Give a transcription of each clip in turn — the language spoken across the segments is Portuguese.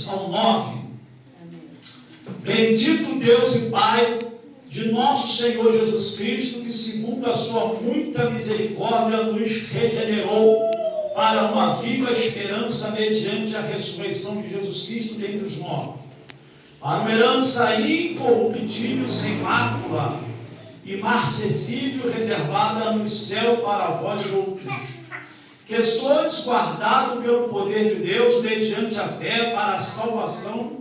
ao 9. Bendito Deus e Pai de nosso Senhor Jesus Cristo, que segundo a sua muita misericórdia nos regenerou para uma viva esperança mediante a ressurreição de Jesus Cristo dentre os mortos, para uma herança incorruptível, sem mácula, imarcessível, reservada no céu para vós outros, que sois guardados pelo poder de Deus mediante a fé para a salvação,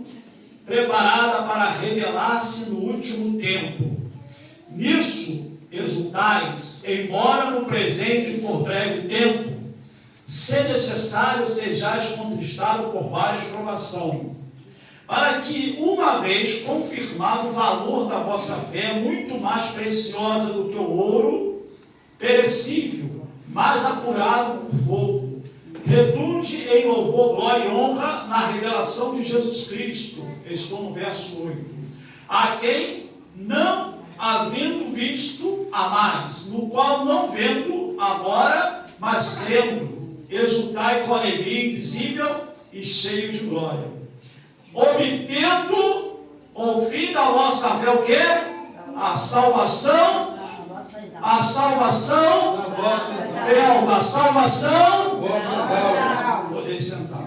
preparada para revelar-se no último tempo. Nisso exultais, embora no presente por breve tempo, se necessário sejais contristados por várias provações, para que, uma vez confirmado o valor da vossa fé, muito mais preciosa do que o ouro perecível, mais apurado por fogo, redunde em louvor, glória e honra na revelação de Jesus Cristo. Estou no verso 8. A quem, não havendo visto, amais, no qual não vendo agora, mas crendo, exultai com alegria indizível e cheio de glória, obtendo o fim da vossa fé, o quê? A salvação, a salvação, da salvação. Poder sentar.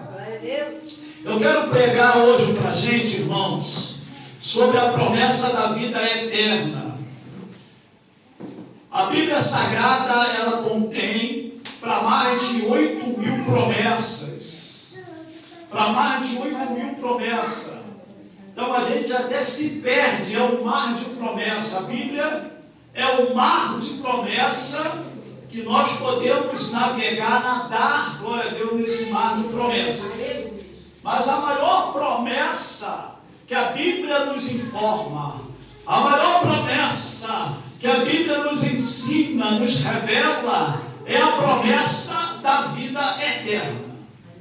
Eu quero pregar hoje para a gente, irmãos, sobre a promessa da vida eterna. A Bíblia Sagrada, ela contém para mais de 8.000 promessas. Para mais de 8.000 promessas. Então a gente até se perde, é um mar de promessa. A Bíblia é um mar de promessa que nós podemos navegar, nadar, glória a Deus, nesse mar de promessa. Mas a maior promessa que a Bíblia nos informa, a maior promessa que a Bíblia nos ensina, nos revela, é a promessa da vida eterna.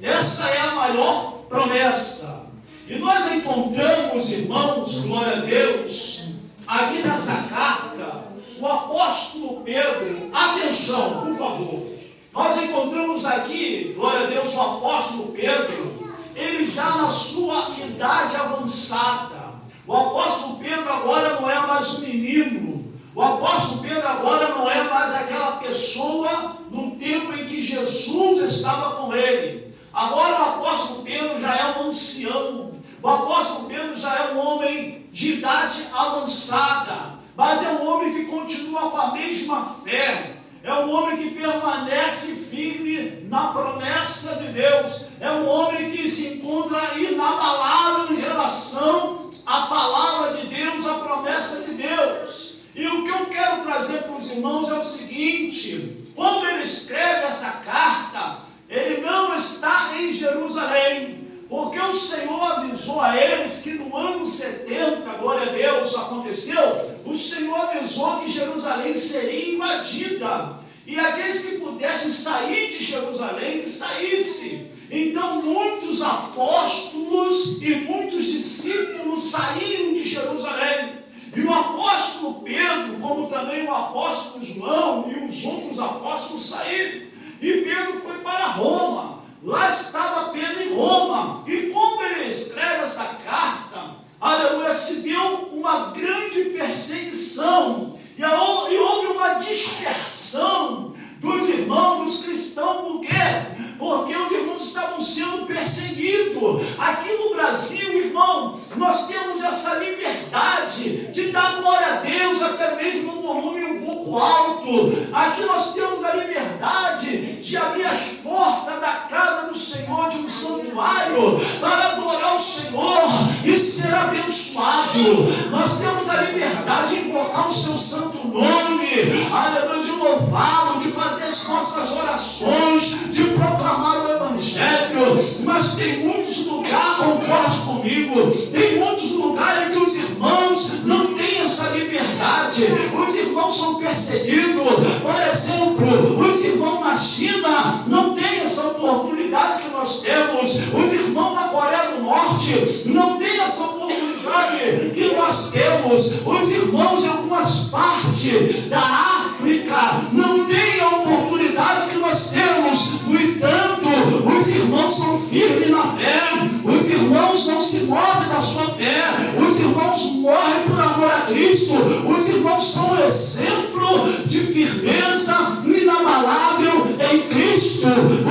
Essa é a maior promessa. E nós encontramos, irmãos, glória a Deus, aqui nessa carta, o apóstolo Pedro, atenção, por favor, nós encontramos aqui, glória a Deus, o apóstolo Pedro, ele já na sua idade avançada. O apóstolo Pedro agora não é mais um menino, o apóstolo Pedro agora não é mais aquela pessoa no tempo em que Jesus estava com ele. Agora o apóstolo Pedro já é um ancião, o apóstolo Pedro já é um homem de idade avançada, mas é um homem que continua com a mesma fé, é um homem que permanece firme na promessa de Deus, é um homem que se encontra inabalável em relação à palavra de Deus, à promessa de Deus. E o que eu quero trazer para os irmãos é o seguinte: quando ele escreve essa carta, ele não está em Jerusalém, porque o Senhor avisou a eles que no ano 70, glória a Deus, aconteceu, o Senhor avisou que Jerusalém seria invadida, e aqueles que pudessem sair de Jerusalém, que saísse. Então muitos apóstolos e muitos discípulos saíram de Jerusalém, e o apóstolo Pedro, como também o apóstolo João e os outros apóstolos saíram, e Pedro foi para Roma. Lá estava Pedro em Roma, e como ele escreve essa carta, aleluia, se deu uma grande perseguição, e houve uma dispersão dos irmãos, dos cristãos. Por quê? Porque os irmãos estavam sendo perseguidos. Aqui no Brasil, irmão, nós temos essa liberdade de dar glória a Deus, até mesmo num volume um pouco alto. Aqui nós temos a liberdade de abrir as portas da casa do Senhor, de um santuário, para adorar o Senhor e ser abençoado. Nós temos a liberdade de invocar o seu santo nome, aleluia, de louvá-lo, de fazer as nossas orações, de proclamar o Evangelho. Mas tem muitos lugares, concorde comigo, tem muitos lugares em que os irmãos não têm essa liberdade. Os irmãos são perseguidos. Por exemplo, os irmãos na China não têm essa oportunidade que nós temos. Os irmãos na Coreia do Norte não têm essa oportunidade que nós temos. Os irmãos em algumas partes da África não têm a oportunidade que nós temos. No entanto, os irmãos são firmes na fé, os irmãos irmãos não se movem da sua fé, os irmãos morrem por amor a Cristo, os irmãos são um exemplo de firmeza inabalável em Cristo.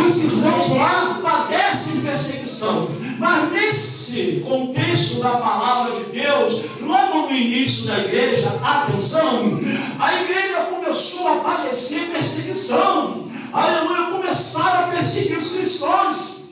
Os irmãos lá padecem perseguição. Mas nesse contexto da palavra de Deus, logo no início da igreja, atenção, a igreja começou a padecer perseguição. Aleluia, começaram a perseguir os cristãos.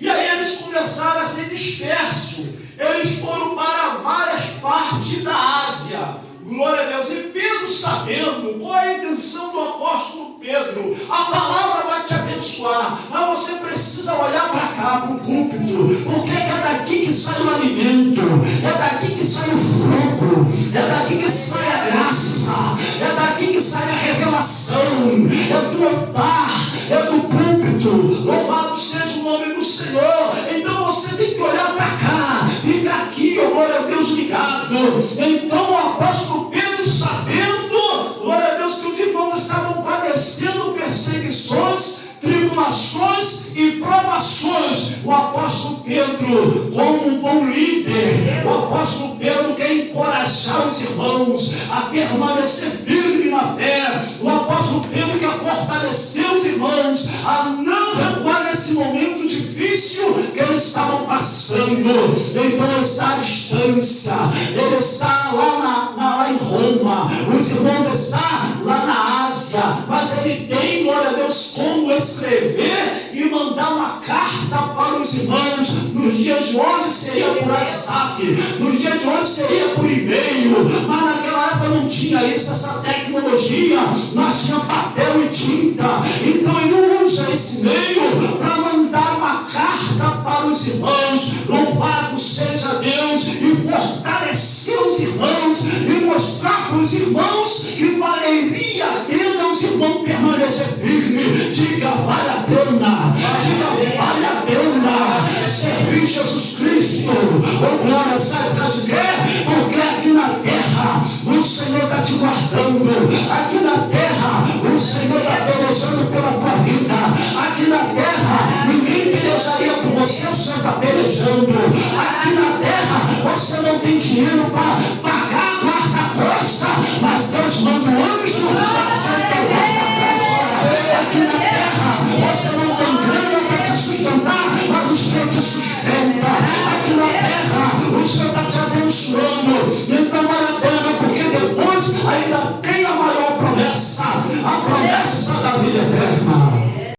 E aí eles começaram a ser dispersos. Eles foram para várias partes da Ásia. Glória a Deus. E Pedro, sabendo qual é a intenção do apóstolo Pedro, a palavra vai te abençoar, mas você precisa olhar para cá, para o púlpito, porque é daqui que sai o alimento, é daqui que sai o fogo, é daqui que sai a graça, é daqui que sai a revelação, é do altar, é do púlpito. Louvado seja o nome do Senhor. Então você tem que olhar para cá, fica aqui, glória a Deus, ligado. Então o apóstolo Pedro, sabendo, glória a Deus, que os irmãos estavam padecendo perseguições, tribulações e provações, o apóstolo Pedro, como um bom líder, o apóstolo Pedro quer encorajar os irmãos a permanecer firme na fé. O apóstolo Pedro quer fortalecer os irmãos a não recuar nesse momento difícil que eles estavam passando. Então ele está à distância, ele está lá em Roma, os irmãos estão lá na Ásia, mas ele tem, glória a Deus, como escrever e mandar uma carta para os irmãos. Nos dias de hoje seria por WhatsApp, nos dias de hoje seria por e-mail, mas naquela época não tinha isso, essa tecnologia, nós tinha papel e tinta. Então ele usa esse meio para mandar uma carta para os irmãos. Louvado seja Deus, e fortalecer os irmãos e mostrar para os irmãos que valeria a pena os irmãos permanecer firme. Diga, vale a pena, diga, vale a pena servir Jesus Cristo. Oh glória, sabe por causa de quê? Porque aqui na terra o Senhor está te guardando, aqui na terra o Senhor está pelejando pela tua vida, aqui na terra ninguém pelejaria por você, o Senhor está pelejando. Aqui na terra você não tem dinheiro para